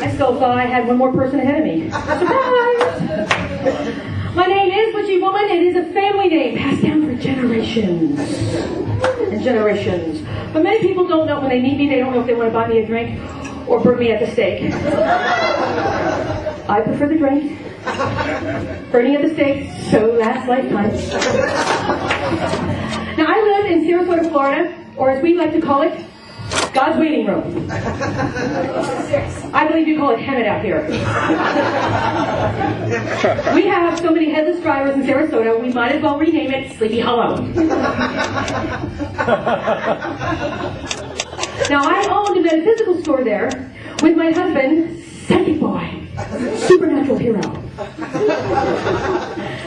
I still thought I had one more person ahead of me. Surprise! My name is Witchy Woman. It is a family name passed down for generations and generations. But many people don't know when they meet me, they don't know if they want to buy me a drink or burn me at the stake. I prefer the drink. Burning at the stake, so last lifetime. Now, I live in Sarasota, Florida, or as we like to call it, God's waiting room. I believe you call it Hemet out here. We have so many headless drivers in Sarasota, we might as well rename it Sleepy Hollow. Now, I owned a metaphysical store there with my husband, Psychic Boy, supernatural hero.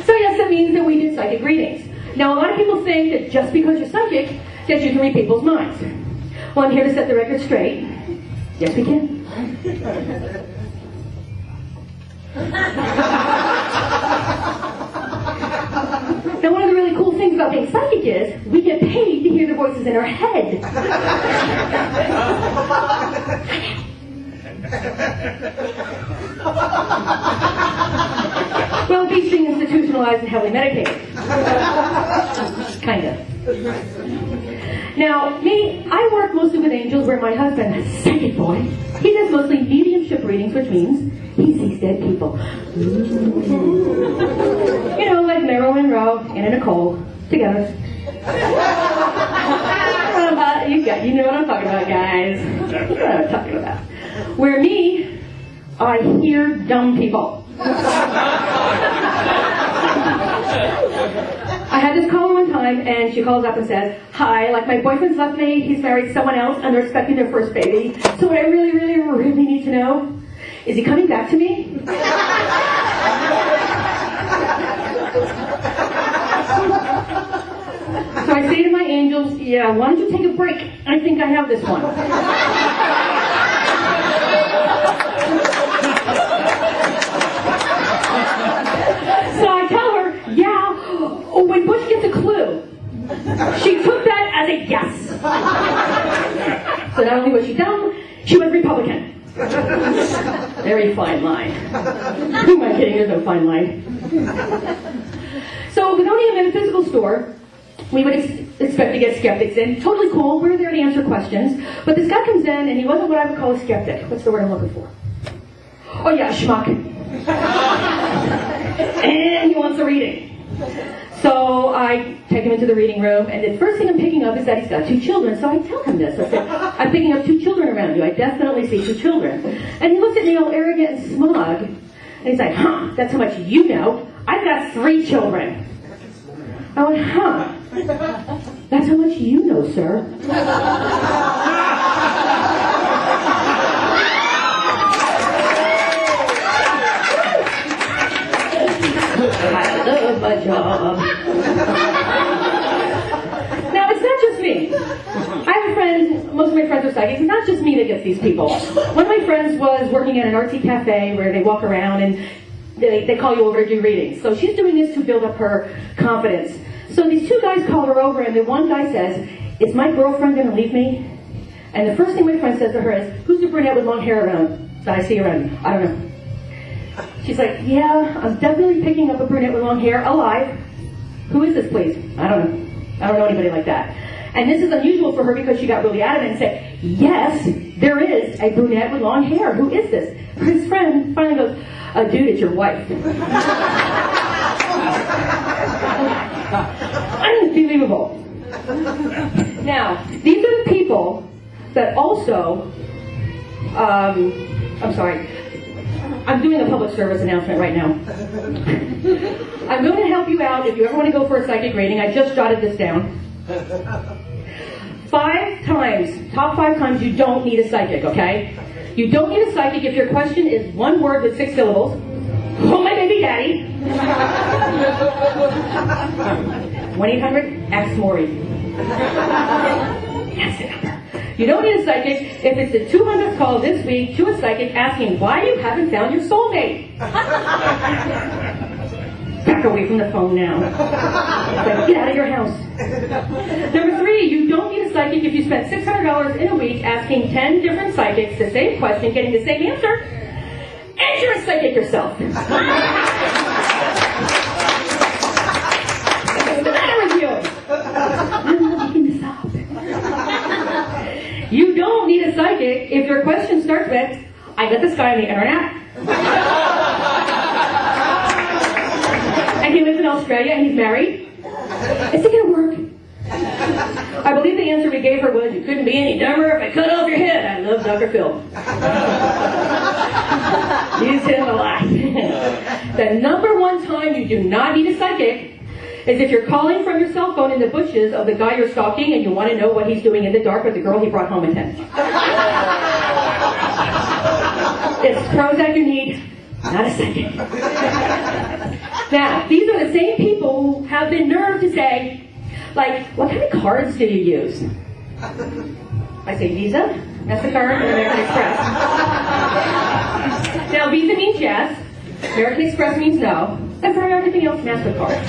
So yes, that means that we do psychic readings. Now, a lot of people think that just because you're psychic, that you can read people's minds. Well, I'm here to set the record straight. Yes, we can. Now, one of the really cool things about being psychic is we get paid to hear the voices in our head. Well, these being institutionalized and heavily medicated. Kind of. Now, me, I work mostly with angels, where my husband, Psychic Boy, he does mostly mediumship readings, which means he sees dead people. You know, like Marilyn Monroe and Nicole, together. You know what I'm talking about, guys. You know what I'm talking about. Where me, I hear dumb people. I had this caller one time, and she calls up and says, "Hi, like my boyfriend's left me, he's married someone else, and they're expecting their first baby. So what I really, really, really need to know, is he coming back to me?" So I say to my angels, "Yeah, why don't you take a break? I think I have this one." So I tell her, "Yeah, when Bush gets a clue." She took that as a yes. So not only was she dumb, she was Republican. Very fine line. Who am I kidding? There's no fine line. So with owning a metaphysical store, we would expect to get skeptics in. Totally cool. We're there to answer questions. But this guy comes in, and he wasn't what I would call a skeptic. What's the word I'm looking for? Oh yeah, schmuck. And he wants a reading. So I take him into the reading room, and the first thing I'm picking up is that he's got 2 children. So I tell him this. I said, "I'm picking up 2 children around you. I definitely see 2 children." And he looks at me all arrogant and smug, and he's like, "Huh, that's how much you know. I've got 3 children." I went, "Huh, that's how much you know, sir." I love my job. Now, it's not just me. I have a friend, most of my friends are psychics. It's not just me that gets these people. One of my friends was working at an artsy cafe where they walk around and they call you over to do readings. So she's doing this to build up her confidence. So these 2 guys call her over, and the one guy says, "Is my girlfriend going to leave me?" And the first thing my friend says to her is, "Who's the brunette with long hair around that I see around? I don't know." She's like, "Yeah, I'm definitely picking up a brunette with long hair, alive. Who is this, please?" "I don't know. I don't know anybody like that." And this is unusual for her because she got really adamant and said, "Yes, there is a brunette with long hair. Who is this?" His friend finally goes, "Dude, it's your wife." Unbelievable. Now, these are the people that also, I'm sorry, I'm doing a public service announcement right now. I'm going to help you out if you ever want to go for a psychic reading. I just jotted this down. 5 times, top 5 times you don't need a psychic, okay? You don't need a psychic if your question is 1 word with 6 syllables. "Oh, my baby daddy." 1-800-ASK-MAUREE. That's the number. You don't need a psychic if it's the 200th call this week to a psychic asking why you haven't found your soulmate. Back away from the phone now. Like, get out of your house. Number 3, you don't need a psychic if you spent $600 in a week asking 10 different psychics the same question, getting the same answer, and you're a psychic yourself. What's the matter with you? I'm looking this up. You don't need a psychic if your question starts with, I met this guy on the internet. And he lives in Australia and he's married. Is it going to work? I believe the answer we gave her was, you couldn't be any dumber if I cut off your head. I love Dr. Phil. Use him a lot. The number one time you do not need a psychic is if you're calling from your cell phone in the bushes of the guy you're stalking and you want to know what he's doing in the dark with the girl he brought home with him. It's Prozac you need, not a psychic. Now, these are the same people who have the nerve to say, like, what kind of cards do you use? I say Visa, MasterCard, and American Express. Now, Visa means yes, American Express means no, and for everything else, MasterCard.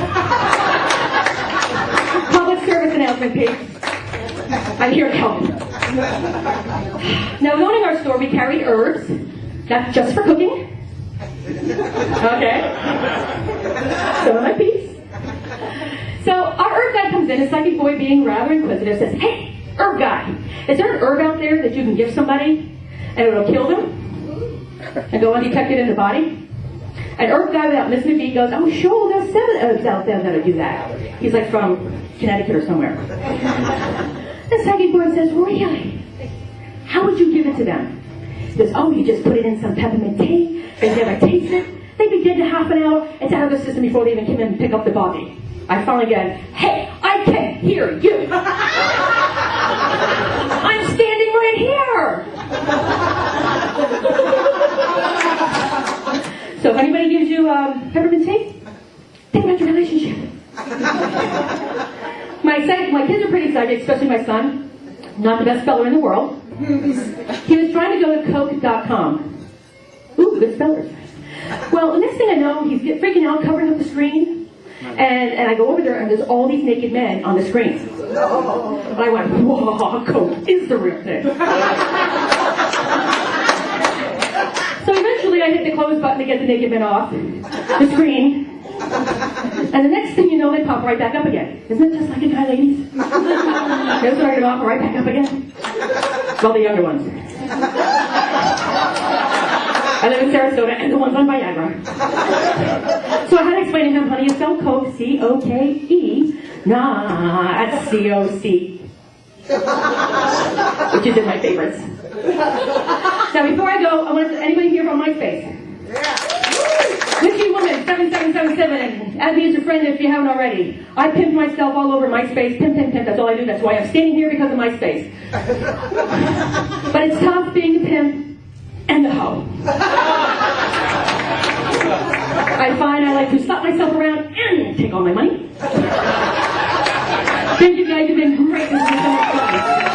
Public service announcement, Pete. I'm here to help. Now, owning our store, we carried herbs, not just for cooking. Okay. Some of my peeps. So our herb guy comes in, a psychic boy being rather inquisitive, says, hey, herb guy, is there an herb out there that you can give somebody and it'll kill them and go undetected in the body? And herb guy, without missing a beat, goes, oh sure, there's 7 herbs out there that'll do that. He's like from Connecticut or somewhere. The psychic boy says, really? How would you give it to them? He goes, oh, you just put it in some peppermint tea, they never taste it, they'd be dead in half an hour, it's out of the system before they even came in and pick up the body. I finally get, hey, I can hear you. I'm standing right here. So if anybody gives you peppermint tea, think about your relationship. My kids are pretty psychic, especially my son. Not the best speller in the world. He was trying to go to Coke.com. Ooh, good spellers. Well, the next thing I know, he's freaking out, covering up the screen. And I go over there, and there's all these naked men on the screen. And I went, whoa, Coke is the real thing. So eventually I hit the close button to get the naked men off the screen. And the next thing you know, they pop right back up again. Isn't it just like it, hi ladies? They're starting to pop right back up again. Well, the younger ones. I live in Sarasota, and the ones on Viagra. So I had to explain to him, honey, it's spelled Coke, C-O-K-E, not C-O-C. Which is in my favorites. Now, before I go, I want to anybody here from MySpace? Witchy Woman 7777. Add me as a friend if you haven't already. I pimped myself all over MySpace. Pimp, pimp, pimp. That's all I do. That's why I'm standing here, because of MySpace. But it's tough being a pimp and the hoe. I find I like to slap myself around and take all my money. Thank you guys. You've been great. This has been so much fun.